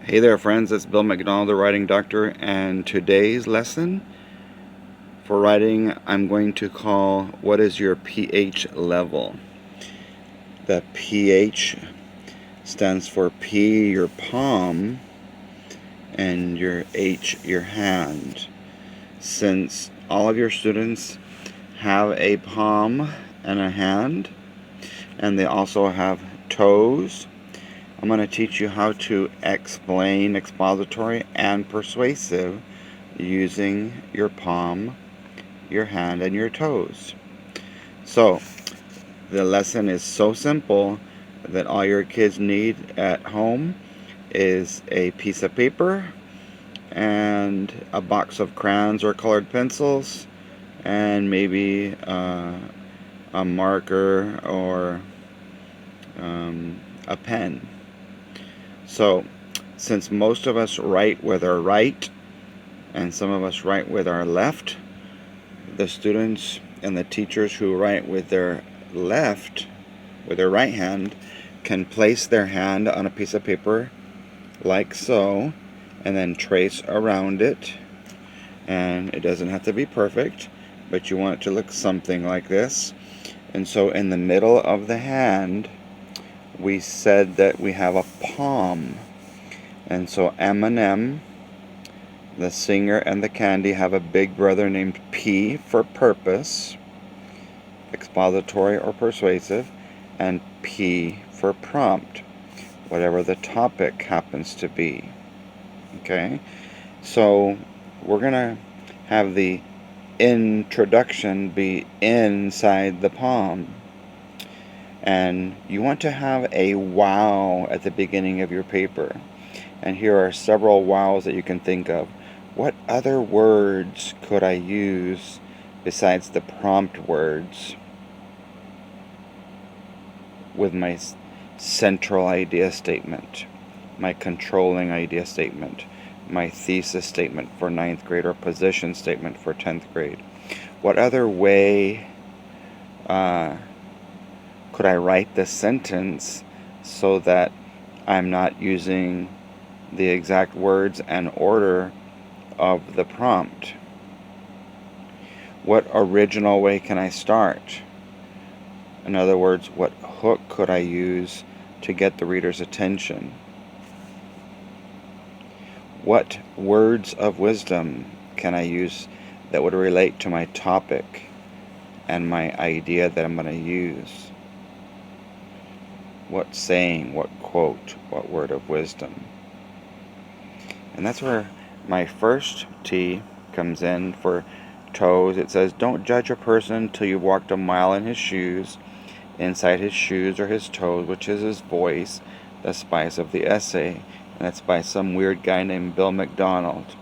Hey there, friends. It's Bill McDonald, the writing doctor, and today's lesson for writing I'm going to call "What is your pH level?" The pH stands for P, your palm, and your H, your hand. Since all of your students have a palm and a hand, and they also have toes, I'm going to teach you how to explain expository and persuasive using your palm, your hand, and your toes. So, the lesson is so simple that all your kids need at home is a piece of paper and a box of crayons or colored pencils and maybe a marker or a pen. So, since most of us write with our right and some of us write with our left, the students and the teachers who write with their left, with their right hand, can place their hand on a piece of paper like so, and then trace around it. And it doesn't have to be perfect, but you want it to look something like this. And so in the middle of the hand, we said that we have a palm. And so Eminem, the singer, and the candy have a big brother named P for purpose, expository or persuasive, and P for prompt, whatever the topic happens to be. Okay? So we're going to have the introduction be inside the palm. And you want to have a wow at the beginning of your paper. And here are several wows that you can think of. What other words could I use besides the prompt words with my central idea statement, my controlling idea statement, my thesis statement for 9th grade, or position statement for 10th grade? What other way could I write this sentence so that I'm not using the exact words and order of the prompt? What original way can I start? In other words, what hook could I use to get the reader's attention? What words of wisdom can I use that would relate to my topic and my idea that I'm going to use? What saying, what quote, what word of wisdom? And that's where my first T comes in for toes. It says, don't judge a person until you've walked a mile in his shoes. Inside his shoes or his toes, which is his voice, the spice of the essay. And that's by some weird guy named Bill McDonald.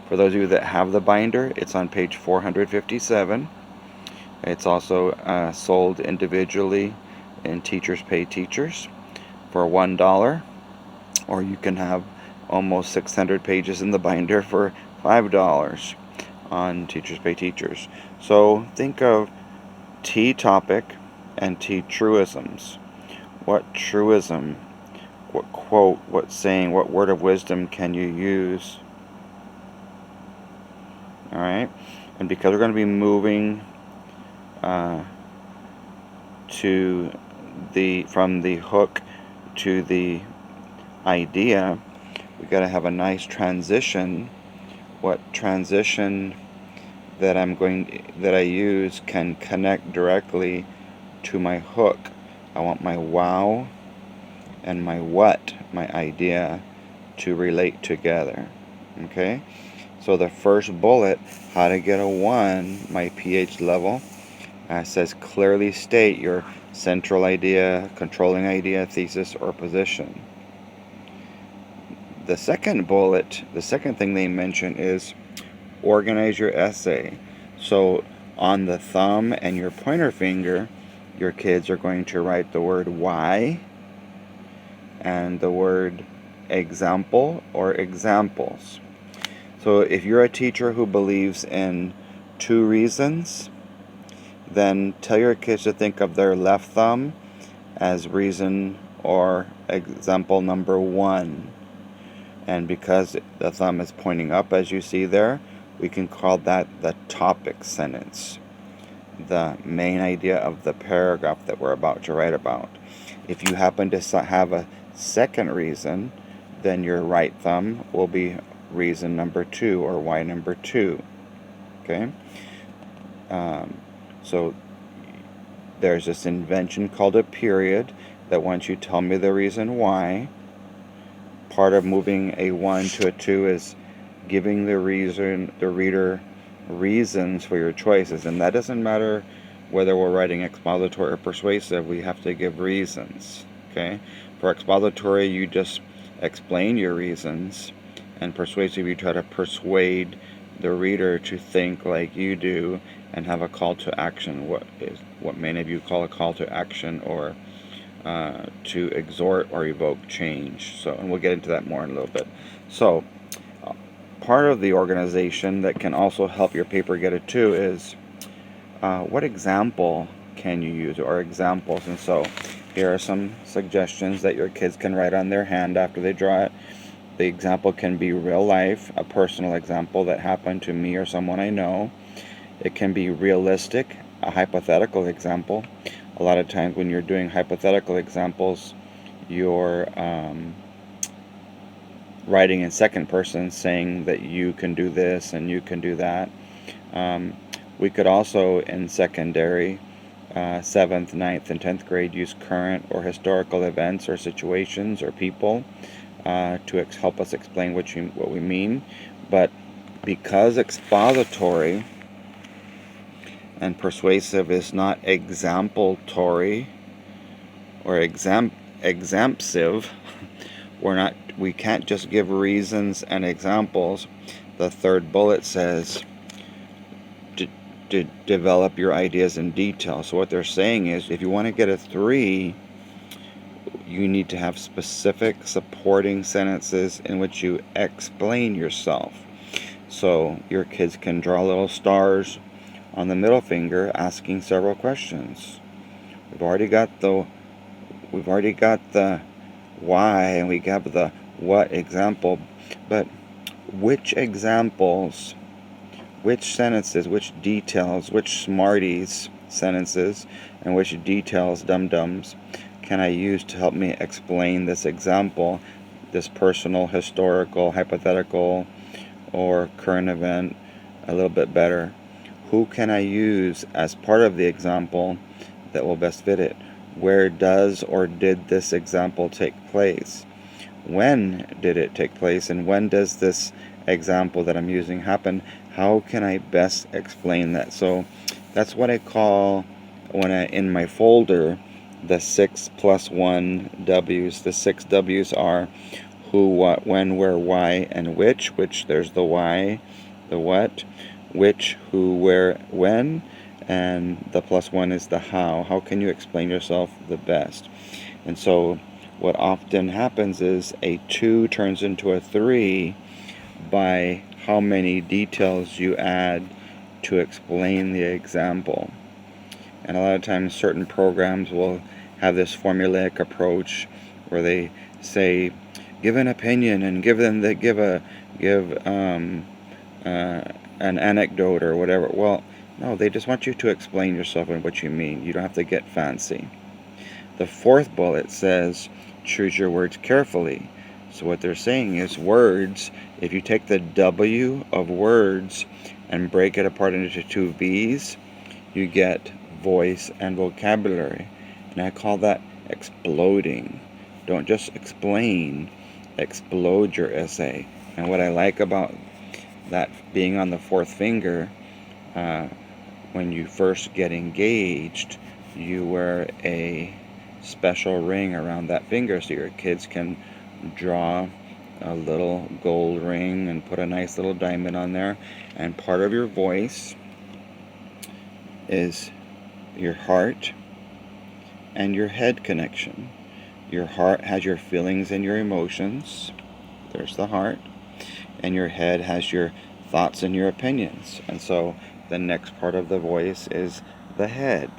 For those of you that have the binder, it's on page 457. It's also sold individually in Teachers Pay Teachers for $1, or you can have almost 600 pages in the binder for $5 on Teachers Pay Teachers. So think of T topic and T truisms. What truism, what quote, what saying, what word of wisdom can you use? Alright, and because we're going to be moving from the hook to the idea, we got to have a nice transition. What transition that I use can connect directly to my hook. I want my wow and my what, my idea, to relate together. Okay? So the first bullet, how to get a 1, my pH level, says clearly state your central idea, controlling idea, thesis, or position. The second bullet, the second thing they mention is organize your essay. So on the thumb and your pointer finger, your kids are going to write the word why and the word example or examples. So if you're a teacher who believes in 2 reasons, then tell your kids to think of their left thumb as reason or example number 1, And because the thumb is pointing up, as you see there, we can call that the topic sentence, the main idea of the paragraph that we're about to write about. If you happen to have a second reason, then your right thumb will be reason number 2, or why number 2. Okay? So there's this invention called a period that once you tell me the reason why, part of moving a 1 to a 2 is giving the reader reasons for your choices. And that doesn't matter whether we're writing expository or persuasive, we have to give reasons. Okay? For expository, you just explain your reasons, and persuasive, you try to persuade the reader to think like you do and have a call to action, what many of you call a call to action, or to exhort or evoke change. So, and we'll get into that more in a little bit. So, part of the organization that can also help your paper get a 2 is what example can you use, or examples. And so here are some suggestions that your kids can write on their hand after they draw it. The example can be real life, a personal example that happened to me or someone I know. It can be realistic, a hypothetical example. A lot of times when you're doing hypothetical examples, you're writing in second person, saying that you can do this and you can do that. We could also, in secondary, 7th, 9th, and 10th grade, use current or historical events or situations or people to help us explain what we mean. But because expository and persuasive is not exampletory or exampsive, we can't just give reasons and examples. The third bullet says to develop your ideas in detail. So what they're saying is, if you want to get a 3, you need to have specific supporting sentences in which you explain yourself. So your kids can draw little stars on the middle finger asking several questions. We've already got the why, and we have the what example, but which examples, which sentences, which details, which smarties sentences, and which details, dum-dums, can I use to help me explain this example, this personal, historical, hypothetical, or current event a little bit better? Who can I use as part of the example that will best fit it? Where does or did this example take place? When did it take place? And when does this example that I'm using happen? How can I best explain that? So that's what I call, in my folder, the 6 + 1 W's. The 6 W's are who, what, when, where, why, and which. There's the why, the what, which, who, where, when, and the +1 is the how. How can you explain yourself the best? And so what often happens is a 2 turns into a 3 by how many details you add to explain the example. And a lot of times certain programs will have this formulaic approach where they say, give an opinion and give an anecdote or whatever. Well, no, they just want you to explain yourself and what you mean. You don't have to get fancy. The 4th bullet says, choose your words carefully. So what they're saying is, words, if you take the W of words and break it apart into 2 V's, you get voice and vocabulary. And I call that exploding. Don't just explain, explode your essay. And what I like about that being on the 4th finger, when you first get engaged, you wear a special ring around that finger so your kids can draw a little gold ring and put a nice little diamond on there. And part of your voice is your heart and your head connection. Your heart has your feelings and your emotions. There's the heart. And your head has your thoughts and your opinions. And so the next part of the voice is the head.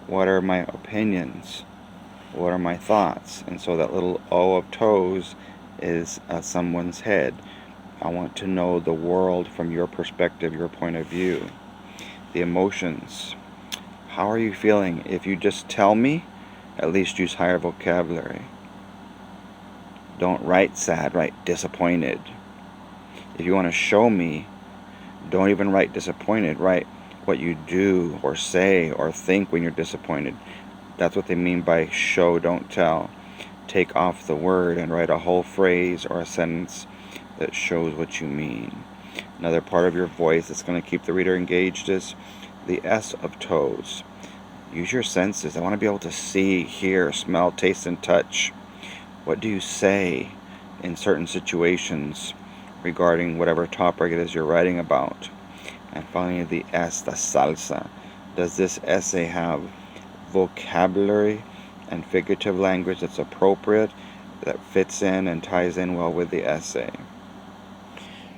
What are my opinions? What are my thoughts? And so that little O of toes is someone's head. I want to know the world from your perspective, your point of view. The emotions. How are you feeling? If you just tell me, at least use higher vocabulary. Don't write sad, write disappointed. If you want to show me, don't even write disappointed. Write what you do or say or think when you're disappointed. That's what they mean by show, don't tell. Take off the word and write a whole phrase or a sentence that shows what you mean. Another part of your voice that's going to keep the reader engaged is the S of toes. Use your senses. I want to be able to see, hear, smell, taste, and touch. What do you say in certain situations regarding whatever topic it is you're writing about? And finally, the S, the salsa. Does this essay have vocabulary and figurative language that's appropriate, that fits in and ties in well with the essay?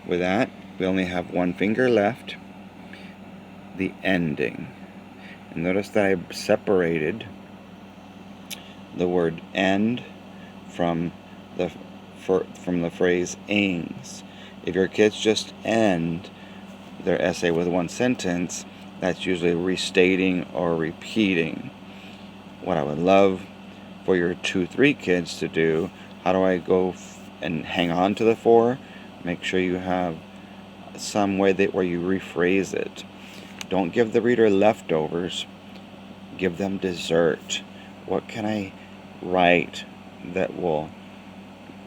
With that, we only have one finger left, the ending. And notice that I separated the word end from the phrase ings. If your kids just end their essay with one sentence, that's usually restating or repeating. What I would love for your 2-3 kids to do, how do I go and hang on to the 4? Make sure you have some way where you rephrase it. Don't give the reader leftovers. Give them dessert. What can I write that will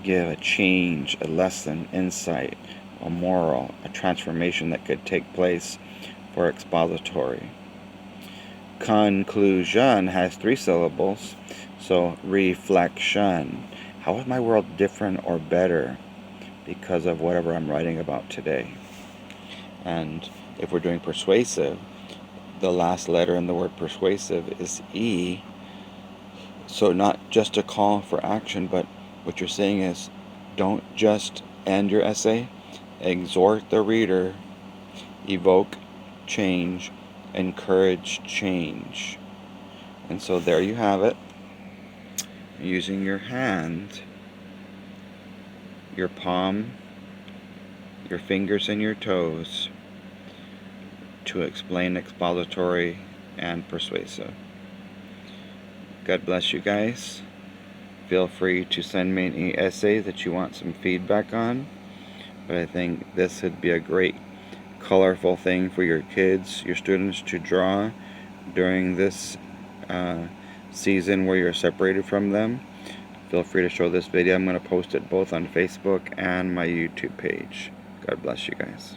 give a change, a lesson, insight, a moral, a transformation that could take place for expository? Conclusion has 3 syllables, so reflection. How is my world different or better because of whatever I'm writing about today? And if we're doing persuasive, the last letter in the word persuasive is E. So not just a call for action, but what you're saying is, don't just end your essay. Exhort the reader, evoke change, encourage change. And so there you have it. Using your hand, your palm, your fingers and your toes to explain expository and persuasive. God bless you guys. Feel free to send me any essays that you want some feedback on. But I think this would be a great colorful thing for your kids, your students to draw during this season where you're separated from them. Feel free to show this video. I'm going to post it both on Facebook and my YouTube page. God bless you guys.